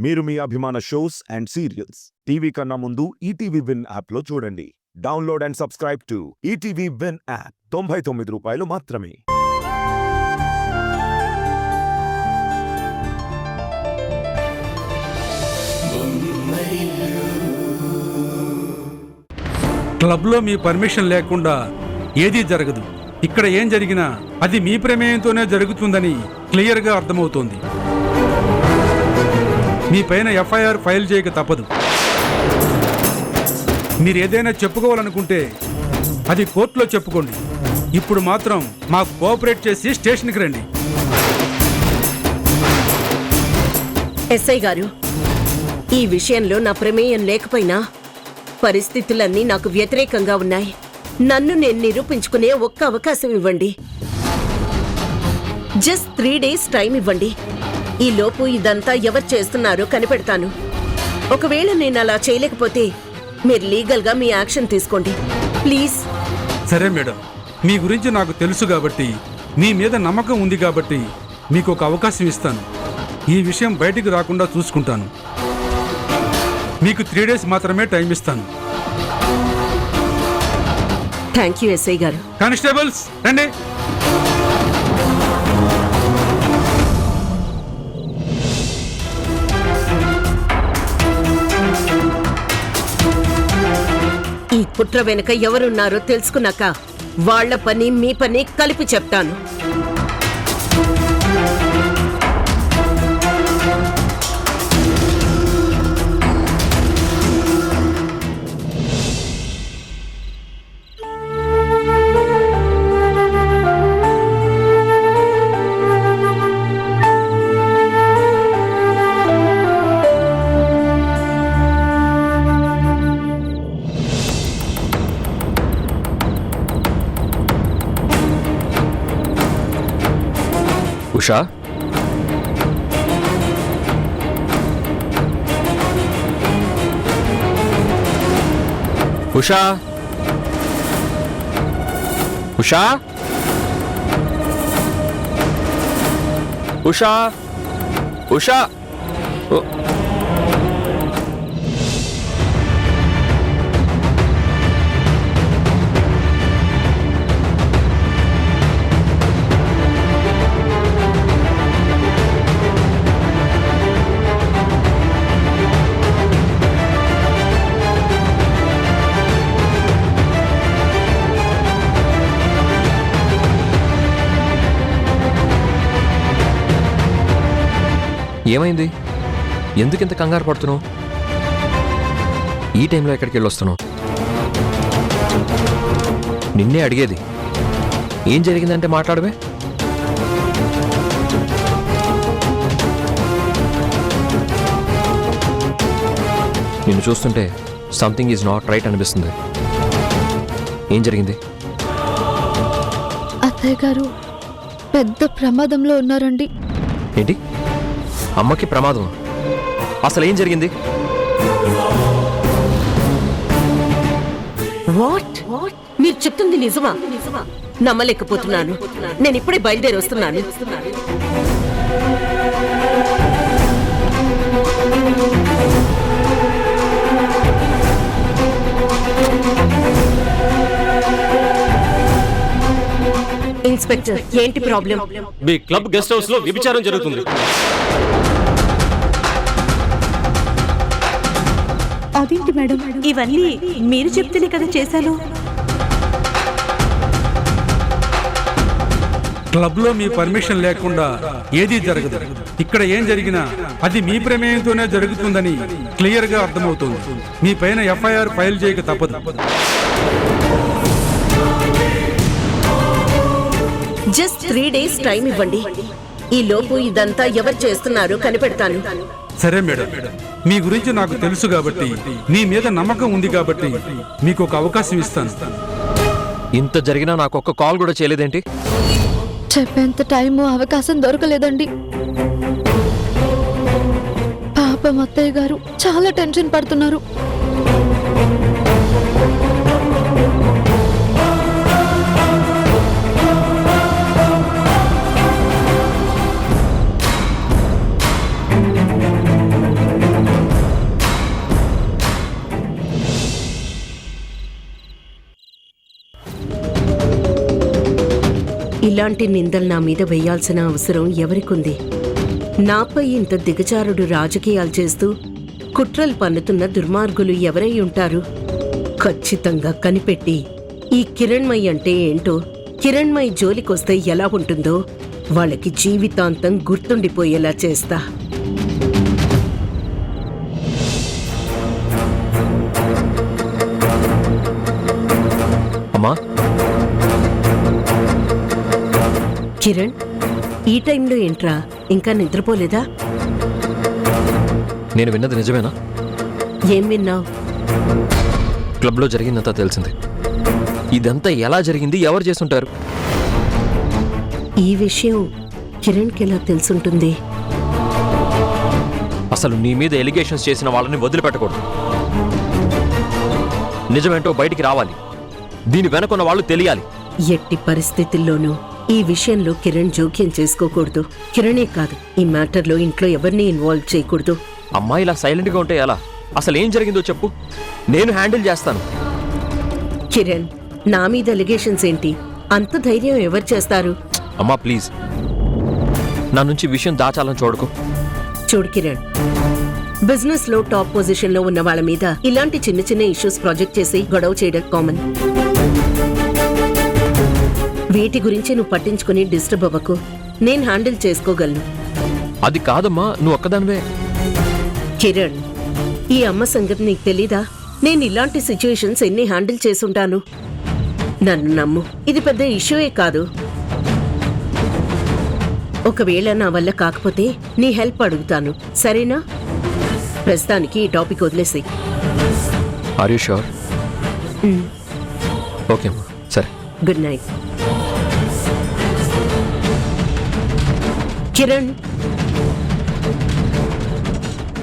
మీరు మీ అభిమాన shows and serials TV కన్నా ముందు ఈటీవీ విన్ యాప్లో చూడండి. Download and subscribe to ETV win app. 99 రూపాయలు మాత్రమే. క్లబ్లో మీ పర్మిషన్ లేకుండా ఏదీ జరగదు. ఇక్కడ ఏం జరిగినా అది మీ ప్రమేయంతోనే జరుగుతుందని క్లియర్గా అర్థమవుతోంది. మీ పైన ఎఫ్ఐఆర్ ఫైల్ చేయక తప్పదు. మీరు ఏదైనా చెప్పుకోవాలనుకుంటే అది కోర్టులో చెప్పుకోండి. ఇప్పుడు మాత్రం మాకు కోఆపరేట్ చేసి స్టేషన్కి రండి. ఎస్ఐ గారు, ఈ విషయంలో నా ప్రమేయం లేకపోయినా పరిస్థితులన్నీ నాకు వ్యతిరేకంగా ఉన్నాయి. నన్ను నేను నిరూపించుకునే ఒక్క అవకాశం ఇవ్వండి. జస్ట్ 3 days టైం ఇవ్వండి. ఈ లోపు ఇదంతా ఎవరు చేస్తున్నారో కనిపెడతాను. ఒకవేళ నేను అలా చేయలేకపోతే మీరు లీగల్గా మీ యాక్షన్ తీసుకోండి ప్లీజ్. సరే మేడం, మీ గురించి నాకు తెలుసు కాబట్టి, మీ మీద నమ్మకం ఉంది కాబట్టి మీకు ఒక అవకాశం ఇస్తాను. ఈ విషయం బయటికి రాకుండా చూసుకుంటాను. మీకు 3 days మాత్రమే టైం ఇస్తాను. థ్యాంక్ యూ ఎస్ఐ గారు. కానిస్టేబుల్స్ రండి. ఈ కుట్ర వెనుక ఎవరున్నారో తెలుసుకున్నాక వాళ్ల పని మీ పని కలిపి చెప్తాను. ఉషా, ఉషా, ఉషా, ఉషా, ఉషా. ఏమైంది? ఎందుకింత కంగారు పడుతున్నావు? ఈ టైంలో ఎక్కడికి వెళ్ళొస్తున్నావు? నిన్నే అడిగేది. ఏం జరిగిందంటే మాట్లాడవే. నిన్ను చూస్తుంటే సంథింగ్ ఈజ్ నాట్ రైట్ అనిపిస్తుంది. ఏం జరిగింది? అత్తయ్య గారు పెద్ద ప్రమాదంలో ఉన్నారండి. ఏంటి? అమ్మకి ప్రమాదం? అసలు ఏం జరిగింది? వాట్? మీరు చెప్తుంది నిజమా? నమ్మలేకపోతున్నాను. నేను ఇప్పుడే బయలుదేరి వస్తున్నాను. ఇన్స్పెక్టర్, ఏంటి ప్రాబ్లం? మీ క్లబ్ గెస్ట్ హౌస్ లో వ్యభిచారం జరుగుతుంది. అదేంటి మేడం, ఇవన్నీ మీరు చెప్తేనే కదా చేశాను. క్లబ్లో మీ పర్మిషన్ లేకుండా ఏదీ జరగదు. ఇక్కడ ఏం జరిగినా అది మీ ప్రమేయంతోనే జరుగుతుందని క్లియర్గా అర్థమవుతుంది. మీ పైన ఎఫ్ఐఆర్ ఫైల్ చేయక తప్పదు. జస్ట్ 3 days టైం ఇవ్వండి. ఈ లోపు ఇదంతా ఎవరు చేస్తున్నారో కనిపెడతాను. సరే మేడం, మీ గురించి నాకు తెలుసు కాబట్టి, మీ మీద నమ్మకం ఉంది కాబట్టి మీకు ఒక అవకాశం ఇస్తాను. ఇంత జరిగినా నాకు ఒక్క కాల్ కూడా చేయలేదేంటి? చెప్పేంత టైము అవకాశం దొరకలేదండి. పాపం అత్తయ్య గారు చాలా టెన్షన్ పడుతున్నారు. ఇలాంటి నిందలు నా మీద వేయాల్సిన అవసరం ఎవరికుంది? నాపై ఇంత దిగజారుడు రాజకీయాలు చేస్తూ కుట్రలు పన్నుతున్న దుర్మార్గులు ఎవరై ఉంటారు? ఖచ్చితంగా కనిపెట్టి ఈ కిరణ్మయి అంటే ఏంటో, కిరణ్మయి జోలికొస్తే ఎలా ఉంటుందో వాళ్ళకి జీవితాంతం గుర్తుండిపోయేలా చేస్తా. అమ్మా, కిరణ్, ఈ టైంలో ఏంట్రా, ఇంకా నిద్రపోలేదా? నేను విన్నది నిజమేనా? ఏం విన్నావు? క్లబ్లో జరిగిందంతా తెలిసింది. ఇదంతా ఎలా జరిగింది, ఎవరు చేసుంటారు? ఈ విషయం కిరణ్కి ఎలా తెలుసుంటుంది? అసలు నీ మీద ఎలిగేషన్స్ చేసిన వాళ్ళని వదిలిపెట్టకూడదు. నిజమేంటో బయటికి రావాలి. దీని వెనకున్న వాళ్ళు తెలియాలి. ఎట్టి పరిస్థితుల్లోనూ ఈ విషయంలో కిరణ్ జోక్యం చేసుకోకూడదు. కిరణే కాదు, ఈ మ్యాటర్లో ఇంట్లో ఎవరిని ఇన్వాల్వ్ చేయకూడదు. అమ్మాయి ఇలా సైలెంట్గా ఉంటే ఎలా? అసలు ఏం జరిగిందో చెప్పు, నేను హ్యాండిల్ చేస్తాను. కిరణ్, నా మీద అలిగేషన్స్ ఏంటి? అంత ధైర్యం ఎవరు చేస్తారు? అమ్మా ప్లీజ్, నా నుంచి విషయం దాచాలని చూడకు. చూడు కిరణ్, బిజినెస్ లో టాప్ పొజిషన్ లో ఉన్న వాళ్ళ మీద ఇలాంటి చిన్న చిన్న ఇష్యూస్ ప్రాజెక్ట్ చేసి గొడవ చేయడం కామన్. వీటి గురించి నువ్వు పట్టించుకుని డిస్టర్బ్ అవ్వకు. నేను హ్యాండిల్ చేసుకోగలను. అది కాదమ్మా, నువ్వు ఒక్కదానివే. కిరణ్, ఈ అమ్మ సంగతి నీకు తెలీదా? నేను ఇలాంటి సిచ్యుయేషన్స్ ఎన్ని హ్యాండిల్ చేసుంటాను. నన్ను నమ్ము, ఇది పెద్ద ఇష్యూయే కాదు. ఒకవేళ నా వల్ల కాకపోతే నీ హెల్ప్ అడుగుతాను, సరేనా? ప్రస్తుతానికి ఈ టాపిక్ వదిలేసి. Are you sure? ఓకే అమ్మా, సరే. Good night. కిరణ్,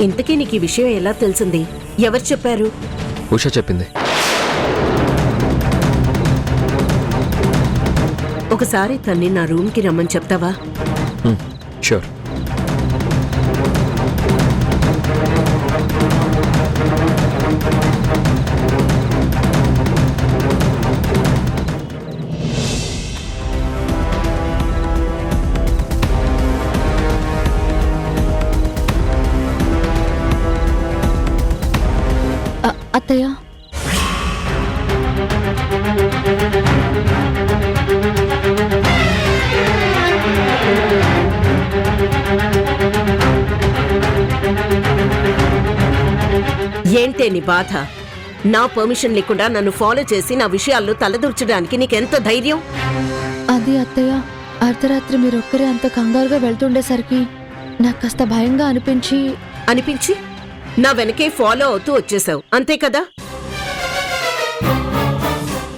ఇంతకీ నీకు ఈ విషయం ఎలా తెలిసింది? ఎవరు చెప్పారు? ఉషా చెప్పింది. ఒకసారి తన్ని నా రూమ్కి రమ్మని చెప్తావా? షూర్. అత్తయ్య, ఏంటే నీ బాధ? నా పర్మిషన్ లేకుండా నన్ను ఫాలో చేసి నా విషయాల్లో తలదూర్చడానికి నీకెంత ధైర్యం? అది అత్తయ్య, అర్ధరాత్రి మీరొక్కరే అంత కంగారుగా వెళ్తుండేసరికి నాకు కాస్త భయంగా అనిపించి నా వెనకే ఫాలో అవుతూ వచ్చేసావు, అంతే కదా?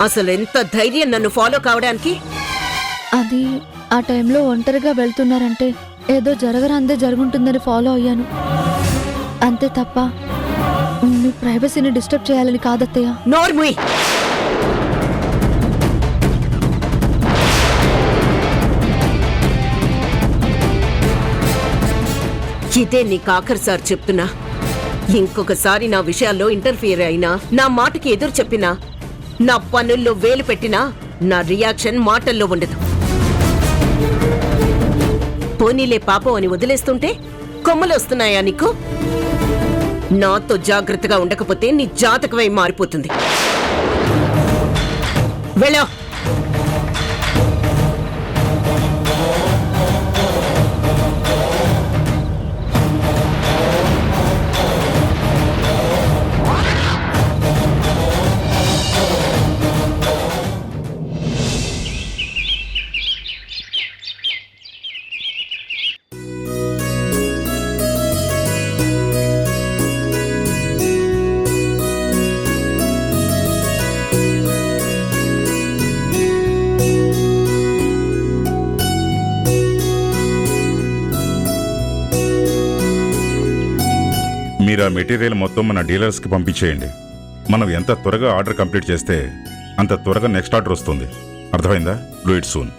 అసలు ఎంత ధైర్యం నన్ను ఫాలో కావడానికి? అది ఆ టైంలో ఒంటరిగా వెళ్తున్నారంటే ఏదో జరగరాందే జరుగుంటుందని ఫాలో అయ్యాను, అంతే తప్ప మీ ప్రైవసీని డిస్టర్బ్ చేయాలని కాదత్తయ్య. నోర్ముయ్! ఇదే నీకు ఆఖరిసారి చెప్తున్నా. ఇంకొకసారి నా విషయాల్లో ఇంటర్ఫియర్ అయినా, నా మాటకి ఎదురు చెప్పినా, నా పనుల్లో వేలు పెట్టినా నా రియాక్షన్ మాటల్లో ఉండదు. పోనీలే పాపం అని వదిలేస్తుంటే కొమ్మలు వస్తున్నాయా నీకు? నాతో జాగ్రత్తగా ఉండకపోతే నీ జాతకమై మారిపోతుంది. వెళ్ళా. మీరు ఆ మెటీరియల్ మొత్తం మన డీలర్స్కి పంపించేయండి. మనం ఎంత త్వరగా ఆర్డర్ కంప్లీట్ చేస్తే అంత త్వరగా నెక్స్ట్ ఆర్డర్ వస్తుంది. అర్థమైందా? Do it soon.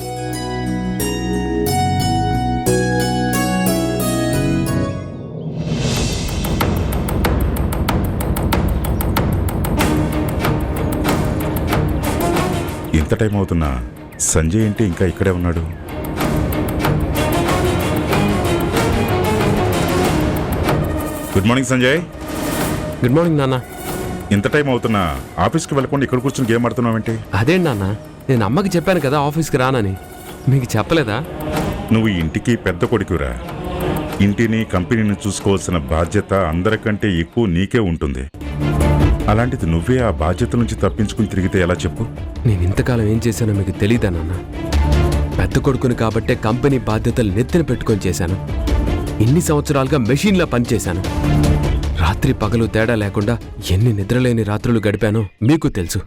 ఇంత టైం అవుతున్నా సంజయ్ ఏంటి ఇంకా ఇక్కడే ఉన్నాడు? Good morning Sanjay. Good morning నాన్న. ఇంత టైం అవుతున్నా ఆఫీస్కి వెళ్ళకుండా ఇక్కడ కూర్చొని గేమ్ ఆడుతున్నావేంటి? అదే నాన్న, నేను అమ్మకి చెప్పాను కదా ఆఫీస్కి రానని. మీకు చెప్పలేదా? నువ్వు ఇంటికి పెద్ద కొడుకురా. ఇంటిని కంపెనీని చూసుకోవాల్సిన బాధ్యత అందరికంటే ఎక్కువ నీకే ఉంటుంది. అలాంటిది నువ్వే ఆ బాధ్యత నుంచి తప్పించుకుని తిరిగితే ఎలా చెప్పు? నేను ఇంతకాలం ఏం చేశానో మీకు తెలీదా నాన్న? పెద్ద కొడుకుని కాబట్టే కంపెనీ బాధ్యతలు నెత్తిన పెట్టుకొని చేశాను. ఇన్ని సంవత్సరాలుగా మెషిన్లా పనిచేశాను. రాత్రి పగలు తేడా లేకుండా ఎన్ని నిద్రలేని రాత్రులు గడిపానో మీకు తెలుసు.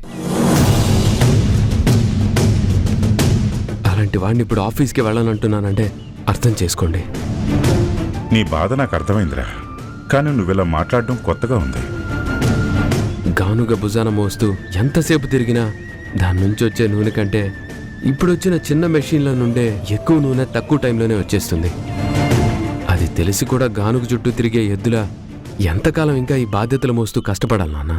అలాంటి వాడిని ఇప్పుడు ఆఫీస్కి వెళ్ళాలంటున్నానంటే అర్థం చేసుకోండి. నీ బాధ నాకు అర్థమైందిరా, కానీ నువ్విలా మాట్లాడడం కొత్తగా ఉంది. గానుగ భుజాన మోస్తూ ఎంతసేపు తిరిగినా దాని నుంచి వచ్చే నూనె కంటే ఇప్పుడొచ్చిన చిన్న మెషిన్ల నుండే ఎక్కువ నూనె తక్కువ టైంలోనే వచ్చేస్తుంది. అది తెలిసి కూడా గానుగ చుట్టూ తిరిగే ఎద్దులా ఎంతకాలం ఇంకా ఈ బాధ్యతలు మోస్తూ కష్టపడాలి నాన్న?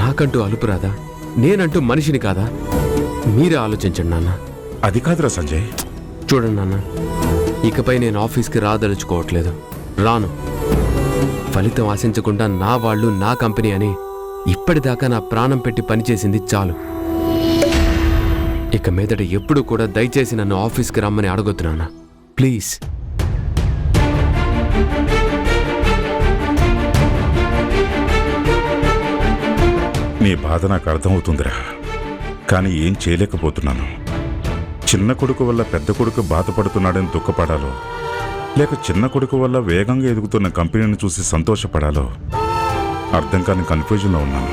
నాకంటూ అలుపు రాదా? నేనంటూ మనిషిని కాదా? మీరే ఆలోచించండి నాన్న. అది కాదురా సంజయ్. చూడండి నాన్న, ఇకపై నేను ఆఫీస్కి రాదలుచుకోవట్లేదు. రాను. ఫలితం ఆశించకుండా నా వాళ్ళు నా కంపెనీ అని ఇప్పటిదాకా నా ప్రాణం పెట్టి పనిచేసింది చాలు. ఇక మీదట ఎప్పుడు కూడా దయచేసి నన్ను ఆఫీస్కి రమ్మని అడగొద్దు నాన్న, ప్లీజ్. నీ బాధ నాకు అర్థమవుతుందిరా, కానీ ఏం చేయలేకపోతున్నాను. చిన్న కొడుకు వల్ల పెద్ద కొడుకు బాధపడుతున్నాడని దుఃఖపడాలో, లేక చిన్న కొడుకు వల్ల వేగంగా ఎదుగుతున్న కంపెనీని చూసి సంతోషపడాలో అర్థం కాని కన్ఫ్యూజన్లో ఉన్నాను.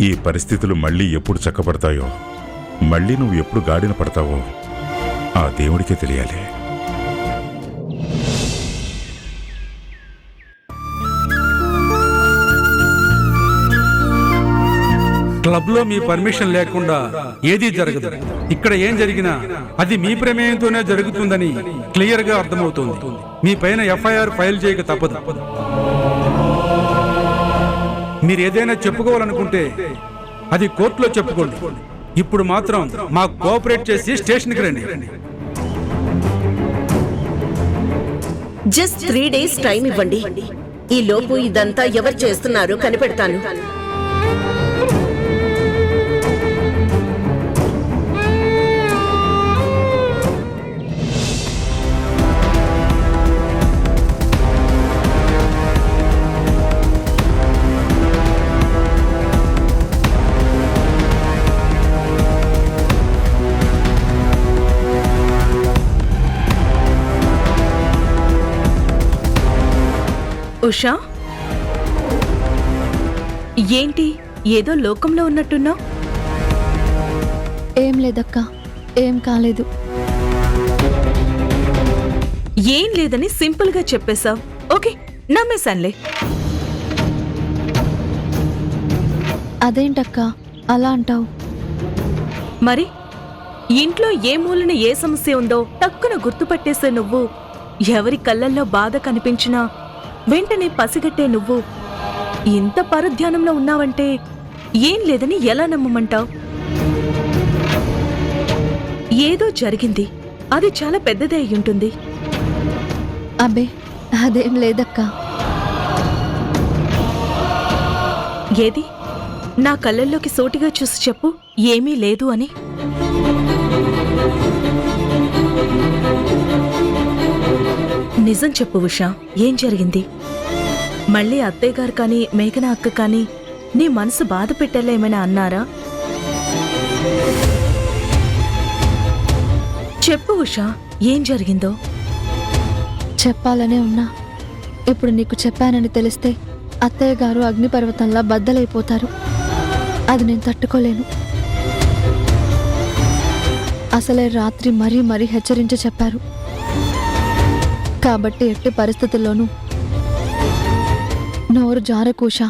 ఈ పరిస్థితులు మళ్ళీ ఎప్పుడు చక్కబడతాయో, మళ్ళీ నువ్వు ఎప్పుడు గాడిన పడతావో ఆ దేవుడికే తెలియాలి. క్లబ్ లో మీ పర్మిషన్ లేకుండా ఏదీ జరగదు. ఇక్కడ ఏం జరిగినా అది మీ ప్రమేయంతోనే జరుగుతుందని క్లియర్ గా అర్థమవుతుంది. మీ పైన ఎఫ్ఐఆర్ ఫైల్ చేయక తప్పదు. మీరు ఏదైనా చెప్పుకోవాలనుకుంటే అది కోర్టులో చెప్పుకోండి. ఇప్పుడు మాత్రం మాకు కోఆపరేట్ చేసి స్టేషన్కి రండి. జస్ట్ 3 days టైం ఇవ్వండి. ఈ లోపు ఇదంతా ఎవరు చేస్తున్నారో కనిపెడతాను. ఉషా, ఏంటి ఏదో లోకంలో ఉన్నట్టున్నావు? ఏం లేదక్క, ఏం కాలేదు. ఏం లేదని సింపుల్ గా చెప్పేశావు. ఓకే, నమ్మేశాన్లే. అదేంటక్క అలా అంటావు? మరి ఇంట్లో ఏ మూలన ఏ సమస్య ఉందో టక్కున గుర్తుపట్టేసే నువ్వు, ఎవరి కళ్ళల్లో బాధ కనిపించినా వెంటనే పసిగట్టే నువ్వు ఇంత పరధ్యానంలో ఉన్నావంటే ఏం లేదని ఎలా నమ్మమంటావు? ఏదో జరిగింది, అది చాలా పెద్దదే అయ్యుంటుంది. అబ్బే అదేం లేదక్క. ఏది నా కళ్ళల్లోకి సోటిగా చూసి చెప్పు, ఏమీ లేదు అని. నిజం చెప్పు ఉషా, ఏం జరిగింది? మళ్ళీ అత్తయ్య గారు కానీ మేఘన అక్క కానీ నీ మనసు బాధ పెట్టేలా ఏమైనా అన్నారా? చెప్పు ఉషా, ఏం జరిగిందో. చెప్పాలనే ఉన్నా. ఇప్పుడు నీకు చెప్పానని తెలిస్తే అత్తయ్య గారు అగ్నిపర్వతంలా బద్దలైపోతారు. అది నేను తట్టుకోలేను. అసలే రాత్రి మరీ మరీ హెచ్చరించి చెప్పారు. కాబట్టి ఎట్టి పరిస్థితుల్లోనూ నోరు జారకూషా.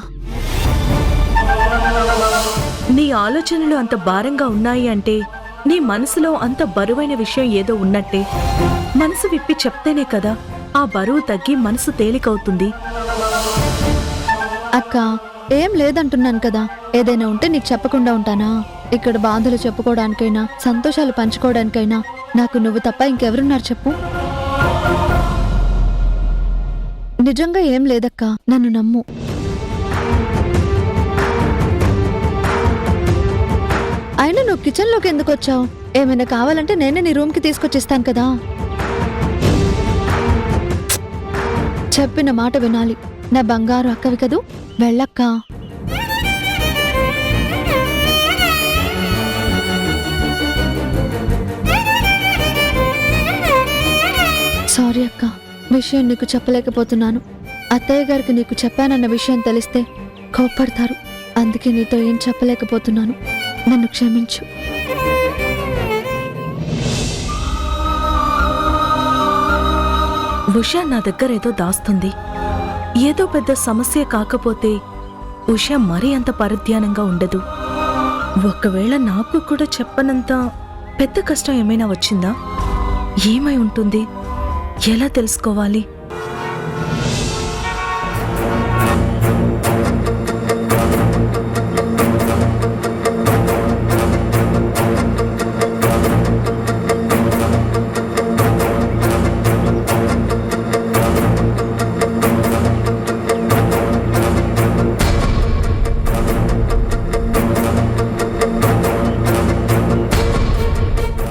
నీ ఆలోచనలు అంత భారంగా ఉన్నాయి అంటే నీ మనసులో అంత బరువైన విషయం ఏదో ఉన్నట్టే. మనసు విప్పి చెప్తేనే కదా ఆ బరువు తగ్గి మనసు తేలికవుతుంది. అక్క ఏం లేదంటున్నాను కదా, ఏదైనా ఉంటే నీకు చెప్పకుండా ఉంటానా? ఇక్కడ బాధలు చెప్పుకోవడానికైనా సంతోషాలు పంచుకోవడానికైనా నాకు నువ్వు తప్ప ఇంకెవరున్నారు చెప్పు. నిజంగా ఏం లేదక్కా, నన్ను నమ్ము. అయినా నువ్వు కిచెన్లోకి ఎందుకు వచ్చావు? ఏమైనా కావాలంటే నేనే నీ రూమ్కి తీసుకొచ్చిస్తాను కదా. చెప్పిన మాట వినాలి. నా బంగారు అక్కవి కదూ, వెళ్ళక్కా. సారీ అక్క, విషయం నీకు చెప్పలేకపోతున్నాను. అత్తయ్య గారికి నీకు చెప్పానన్న విషయం తెలిస్తే కోప్పడతారు. అందుకే నీతో ఏం చెప్పలేకపోతున్నాను. నన్ను క్షమించు. ఉషా నా దగ్గర ఏదో దాస్తుంది. ఏదో పెద్ద సమస్య కాకపోతే ఉషా మరీ అంత పరధ్యానంగా ఉండదు. ఒకవేళ నాకు కూడా చెప్పనంత పెద్ద కష్టం ఏమైనా వచ్చిందా? ఏమై ఉంటుంది? ఎలా తెలుసుకోవాలి?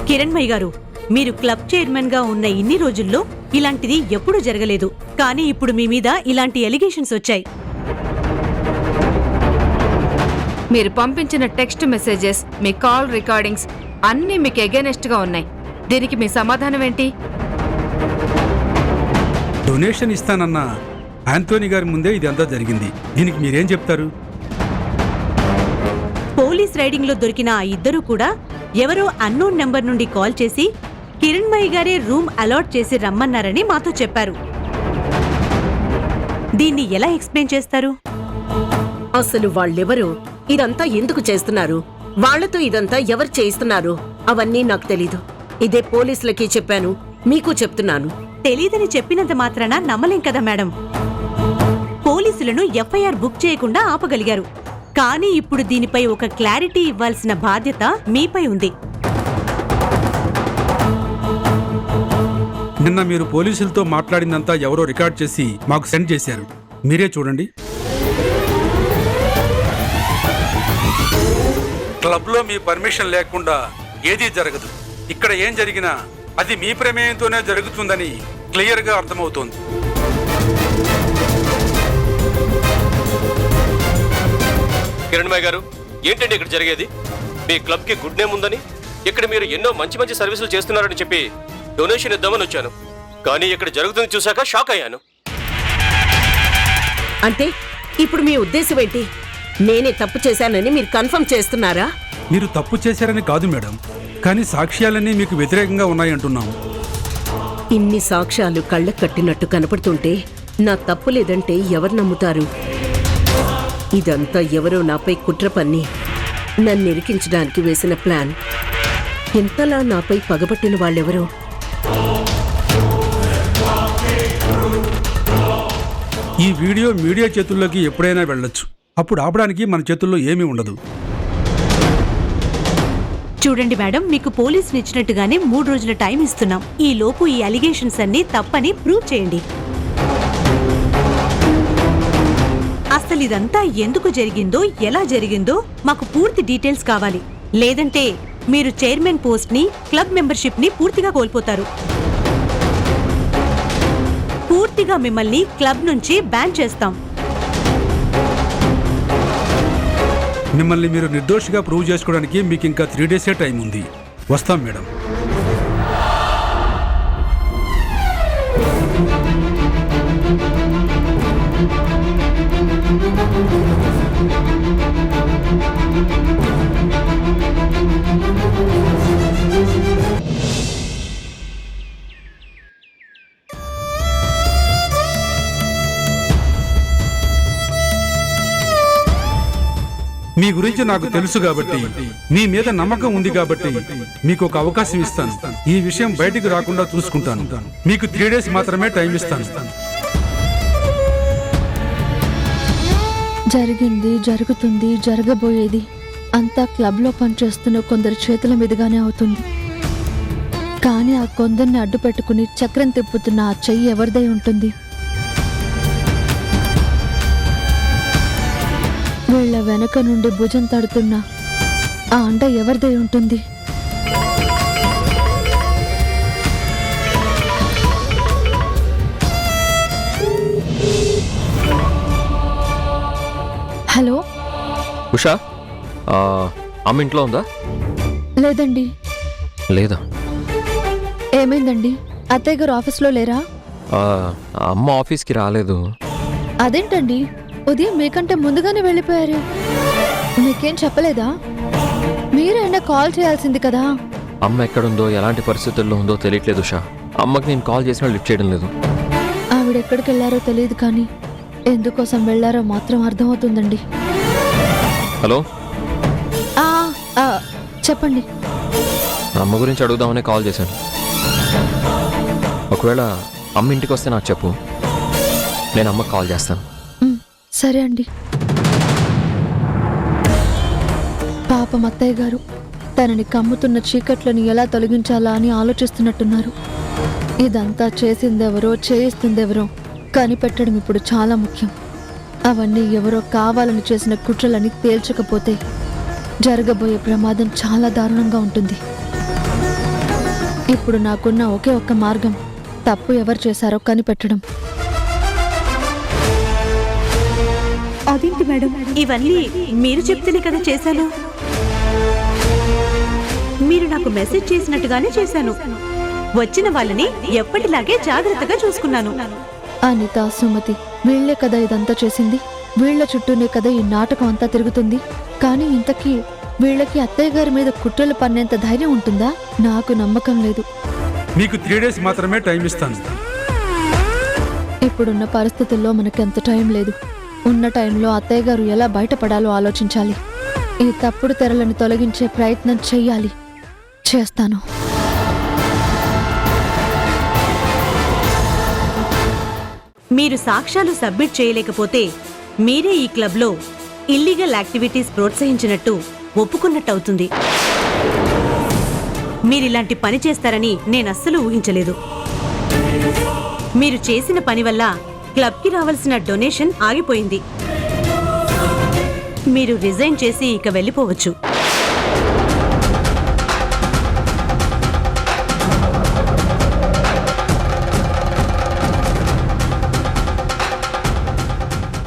కిరణ్మయ్య గారు, మీరు క్లబ్ చైర్మన్ గా ఉన్న ఇన్ని రోజుల్లో ఇలాంటిది ఎప్పుడూ జరగలేదు. కానీ ఇప్పుడు మీ మీద ఇలాంటి ఎలిగేషన్స్ వచ్చాయి. మీరు పంపించిన టెక్స్ట్ మెసేజెస్, మీ కాల్ రికార్డింగ్స్ అన్నీ మీకు ఎగెనెస్ట్ గా ఉన్నాయి. దీనికి మీ సమాధానం ఏంటి? డొనేషన్ ఇస్తానన్న ఆంటోనీ గారి ముందే ఇదంతా జరిగింది. దీనికి మీరేం చెప్తారు? పోలీస్ రైడింగ్ లో దొరికిన ఆ ఇద్దరు కూడా ఎవరో అన్నోన్ నెంబర్ నుండి కాల్ చేసి కిరణ్మయ్య గారే రూమ్ అలాట్ చేసి రమ్మన్నారని మాతో చెప్పారు. దీన్ని ఎలా ఎక్స్ప్లెయిన్ చేస్తారు? అసలు వాళ్ళెవరు, ఇదంతా ఎందుకు చేస్తున్నారు, వాళ్లతో ఇదంతా ఎవరు చేయిస్తున్నారు అవన్నీ నాకు తెలీదు. ఇదే పోలీసులకి చెప్పాను, మీకు చెప్తున్నాను. తెలీదని చెప్పినంత మాత్రాన నమ్మలేం కదా మేడం. పోలీసులను ఎఫ్ఐఆర్ బుక్ చేయకుండా ఆపగలిగారు. కానీ ఇప్పుడు దీనిపై ఒక క్లారిటీ ఇవ్వాల్సిన బాధ్యత మీపై ఉంది. నిన్న మీరు పోలీసులతో మాట్లాడిందంతా ఎవరో రికార్డ్ చేసి మాకు సెండ్ చేశారు. మీరే చూడండి. క్లబ్లో మీ పర్మిషన్ లేకుండా ఏదీ జరగదు. ఇక్కడ ఏం జరిగినా అది మీ ప్రమేయంతోనే జరుగుతుందని క్లియర్గా అర్థమవుతోంది. కిరణ్మయ్య గారు, ఏంటండి ఇక్కడ జరిగేది? మీ క్లబ్ కి గుడ్ నేమ్ ఉందని, ఇక్కడ మీరు ఎన్నో మంచి మంచి సర్వీసులు చేస్తున్నారని చెప్పి డొనేషన్ ఇద్దామని వచ్చాను. కానీ ఇక్కడ జరుగుతుంది చూశాక షాక్ అయ్యాను. అంటే ఇప్పుడు మీ ఉద్దేశం ఏంటి? నేనే తప్పు చేశానని మీరు కన్ఫర్మ్ చేస్తున్నారా? మీరు తప్పు చేశారని కాదు మేడం, కానీ సాక్ష్యాలన్నీ మీకు వ్యతిరేకంగా ఉన్నాయంటున్నాము. ఇన్ని సాక్ష్యాలు కళ్ళకు కట్టినట్టు కనపడుతుంటే నా తప్పు లేదంటే ఎవరు నమ్ముతారు? ఇదంతా ఎవరో నాపై కుట్ర పన్ని నన్ను ఇరికించడానికి వేసిన ప్లాన్. ఇంతలా నాపై పగబట్టిన వాళ్ళెవరో. ఈ వీడియో మీడియా చేతుల్లోకి ఎప్పుడైనా వెళ్ళొచ్చు. అప్పుడు ఆపడానికి మన చేతుల్లో ఏమీ ఉండదు. చూడండి మేడం, మీకు పోలీసులు ఇచ్చినట్టుగానే 3 రోజుల టైం ఇస్తున్నాం. ఈ లోపు ఈ అలిగేషన్స్ అన్ని తప్పని ప్రూవ్ చేయండి. అసలు ఇదంతా ఎందుకు జరిగిందో, ఎలా జరిగిందో మాకు పూర్తి డీటెయిల్స్ కావాలి. లేదంటే మీరు చైర్మన్ పోస్ట్ ని, క్లబ్ మెంబర్షిప్ ని పూర్తిగా కోల్పోతారు. పూర్తిగా మిమ్మల్ని క్లబ్ నుంచి బ్యాన్ చేస్తాం. మిమ్మల్ని మీరు నిర్దోషిగా ప్రూవ్ చేసుకోవడానికి మీకు ఇంకా 3 డేసే టైం ఉంది. వస్తాం మేడం. మీ గురించి నాకు తెలుసు కాబట్టి, మీ మీద నమ్మకం ఉంది కాబట్టి మీకు ఒక అవకాశం ఇస్తాను. ఈ విషయం బయటికి రాకుండా చూసుకుంటాను. మీకు 3 డేస్ మాత్రమే టైం ఇస్తాను. జరిగింది, జరుగుతుంది, జరగబోయేది అంతా క్లబ్లో పనిచేస్తున్న కొందరు చేతుల మీదుగానే అవుతుంది. కానీ ఆ కొందరిని అడ్డు పెట్టుకుని చక్రం తిప్పుతున్న ఆ చెయ్యి ఎవరిదై ఉంటుంది? వీళ్ళ వెనక నుండి భుజం తడుతున్న ఆ అండ ఎవరిదై ఉంటుంది? హలో, ఉషా, అమ్మ ఇంట్లో ఉందా? లేదండి. లేదా? ఏమైందండి? అత్తయ్య గారు ఆఫీస్లో లేరా? అమ్మ ఆఫీస్కి రాలేదు. అదేంటండి, ఉదయం మీకంటే ముందుగానే వెళ్ళిపోయారు. మీకేం చెప్పలేదా? మీరైనా కాల్ చేయాల్సింది కదా. అమ్మ ఎక్కడుందో ఎలాంటి పరిస్థితుల్లో ఉందో తెలియట్లేదు ఉషా. అమ్మకి నేను కాల్ చేసినా లిఫ్ట్ చేయడం లేదు. ఆవిడ ఎక్కడికి వెళ్ళారో తెలియదు, కానీ ఎందుకోసం వెళ్ళారో మాత్రం అర్థమవుతుందండి. హలో, చెప్పండి. అమ్మ గురించి అడుగుదామనే కాల్ చేశాను. ఒకవేళ అమ్మ ఇంటికి వస్తే నాకు చెప్పు, నేను అమ్మకి కాల్ చేస్తాను. సరే అండి. పాపం అత్తయ్య గారు తనని కమ్ముతున్న చీకట్లను ఎలా తొలగించాలా అని ఆలోచిస్తున్నట్టున్నారు. ఇదంతా చేసిందెవరో చేయిస్తుందెవరో కనిపెట్టడం ఇప్పుడు చాలా ముఖ్యం. అవన్నీ ఎవరో కావాలని చేసిన కుట్రలని తేల్చకపోతే జరగబోయే ప్రమాదం చాలా దారుణంగా ఉంటుంది. ఇప్పుడు నాకున్న ఒకే ఒక్క మార్గం తప్పు ఎవరు చేశారో కనిపెట్టడం. అదేంటి మేడం, ఇవన్నీ మీరు చెప్తేనే కదా చేశాను. మీరు నాకు మెసేజ్ చేసినట్టుగానే చేశాను. వచ్చిన వాళ్ళని ఎప్పటిలాగే జాగ్రత్తగా చూసుకున్నాను. అనిత, సుమతి వీళ్లే కదా ఇదంతా చేసింది. వీళ్ల చుట్టూనే కదా ఈ నాటకం అంతా తిరుగుతుంది. కానీ ఇంతకీ వీళ్ళకి అత్తయ్య గారి మీద కుట్రలు పన్నేంత ధైర్యం ఉంటుందా? నాకు నమ్మకం లేదు. మీకు 3 days మాత్రమే టైం ఇస్తాను. ఇప్పుడున్న పరిస్థితుల్లో మనకెంత టైం లేదు. ఉన్న టైంలో అత్తయ్య గారు ఎలా బయటపడాలో ఆలోచించాలి. ఈ తప్పుడు తెరలను తొలగించే ప్రయత్నం చెయ్యాలి. చేస్తాను. మీరు సాక్ష్యాలు సబ్మిట్ చేయలేకపోతే మీరే ఈ క్లబ్లో ఇల్లీగల్ యాక్టివిటీస్ ప్రోత్సహించినట్టు ఒప్పుకున్నట్టవుతుంది. మీరిలాంటి పని చేస్తారని నేనస్సలు ఊహించలేదు. మీరు చేసిన పని వల్ల క్లబ్కి రావాల్సిన డొనేషన్ ఆగిపోయింది. మీరు రిజైన్ చేసి ఇక వెళ్ళిపోవచ్చు.